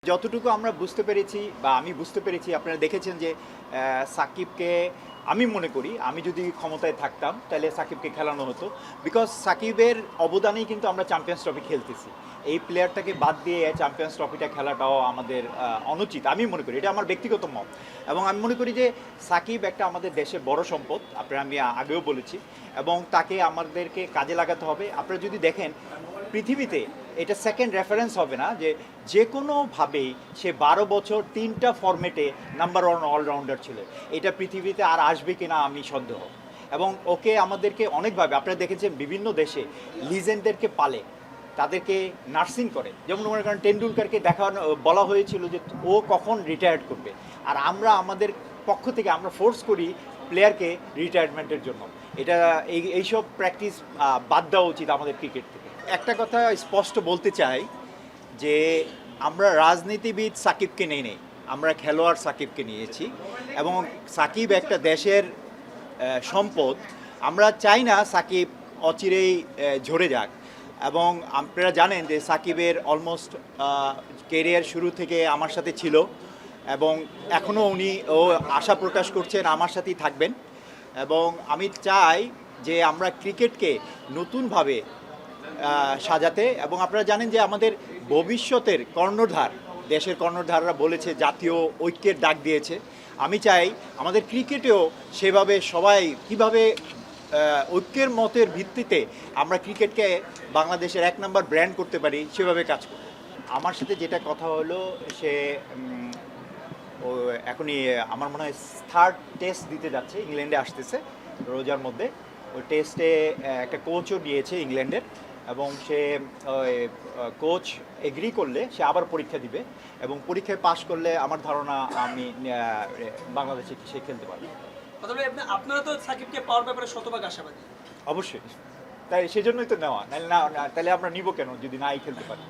যতটুকু আমরা বুঝতে পেরেছি বা আমি বুঝতে পেরেছি, আপনারা দেখেছেন যে সাকিবকে আমি মনে করি আমি যদি ক্ষমতায় থাকতাম তাহলে সাকিবকে খেলানো হতো। বিকজ সাকিবের অবদানেই কিন্তু আমরা চ্যাম্পিয়ন্স ট্রফি খেলতেছি। এই প্লেয়ারটাকে বাদ দিয়ে চ্যাম্পিয়ন্স ট্রফিটা খেলাটাও আমাদের অনুচিত আমি মনে করি, এটা আমার ব্যক্তিগত মত। এবং আমি মনে করি যে সাকিব একটা আমাদের দেশের বড় সম্পদ, আপনারা আমি আগেও বলেছি, এবং তাকে আমাদেরকে কাজে লাগাতে হবে। আপনারা যদি দেখেন পৃথিবীতে এটা সেকেন্ড রেফারেন্স হবে না যে যে কোনোভাবেই সে 12 বছর 3টা ফরম্যাটে নাম্বার ওয়ান অলরাউন্ডার ছিল। এটা পৃথিবীতে আর আসবে কিনা আমি সন্দেহ। এবং ওকে আমাদেরকে অনেকভাবে আপনারা দেখেছেন বিভিন্ন দেশে লিজেন্ডদেরকে পালে, তাদেরকে নার্সিং করে। যেমন মনে করেন টেন্ডুলকারকে দেখানো বলা হয়েছিল যে ও কখন রিটায়ার্ড করবে, আর আমরা আমাদের পক্ষ থেকে আমরা ফোর্স করি প্লেয়ারকে রিটায়ারমেন্টের জন্য। এটা এইসব প্র্যাকটিস বাদ দেওয়া উচিত আমাদের ক্রিকেট থেকে। একটা কথা স্পষ্ট বলতে চাই যে আমরা রাজনীতিবিদ সাকিবকে নেই, আমরা খেলোয়াড় সাকিবকে নিয়েছি। এবং সাকিব একটা দেশের সম্পদ। আমরা চাই না সাকিব অচিরেই ঝরে যাক। এবং আপনারা জানেন যে সাকিবের অলমোস্ট কেরিয়ার শুরু থেকে আমার সাথে ছিল, এবং এখনও ও আশা প্রকাশ করছেন আমার সাথেই থাকবেন। এবং আমি চাই যে আমরা ক্রিকেটকে নতুনভাবে সাজাতে। এবং আপনারা জানেন যে আমাদের ভবিষ্যতের কর্ণধার, দেশের কর্ণধাররা বলেছে জাতীয় ঐক্যের ডাক দিয়েছে। আমি চাই আমাদের ক্রিকেটেও সেভাবে সবাই কীভাবে ঐক্যের মতের ভিত্তিতে আমরা ক্রিকেটকে বাংলাদেশের 1 নম্বর ব্র্যান্ড করতে পারি সেভাবে কাজ করব। আমার সাথে যেটা কথা হলো সে ও এখনই আমার মনে হয় থার্ড টেস্ট দিতে যাচ্ছে, ইংল্যান্ডে আসতেছে রোজার মধ্যে। ওই টেস্টে একটা কোচও নিয়েছে ইংল্যান্ডের, এবং সে কোচ এগ্রি করলে সে আবার পরীক্ষা দিবে, এবং পরীক্ষায় পাশ করলে আমার ধারণা আমি বাংলাদেশে সে খেলতে পারবে। আপনারা তো সাকিবকে পাওয়ার ব্যাপারে শতভাগ আশাবাদী। অবশ্যই, তাই সেজন্যই তো নেওয়া, নাহলে না তাহলে আমরা নিব কেন যদি নাই খেলতে পারি।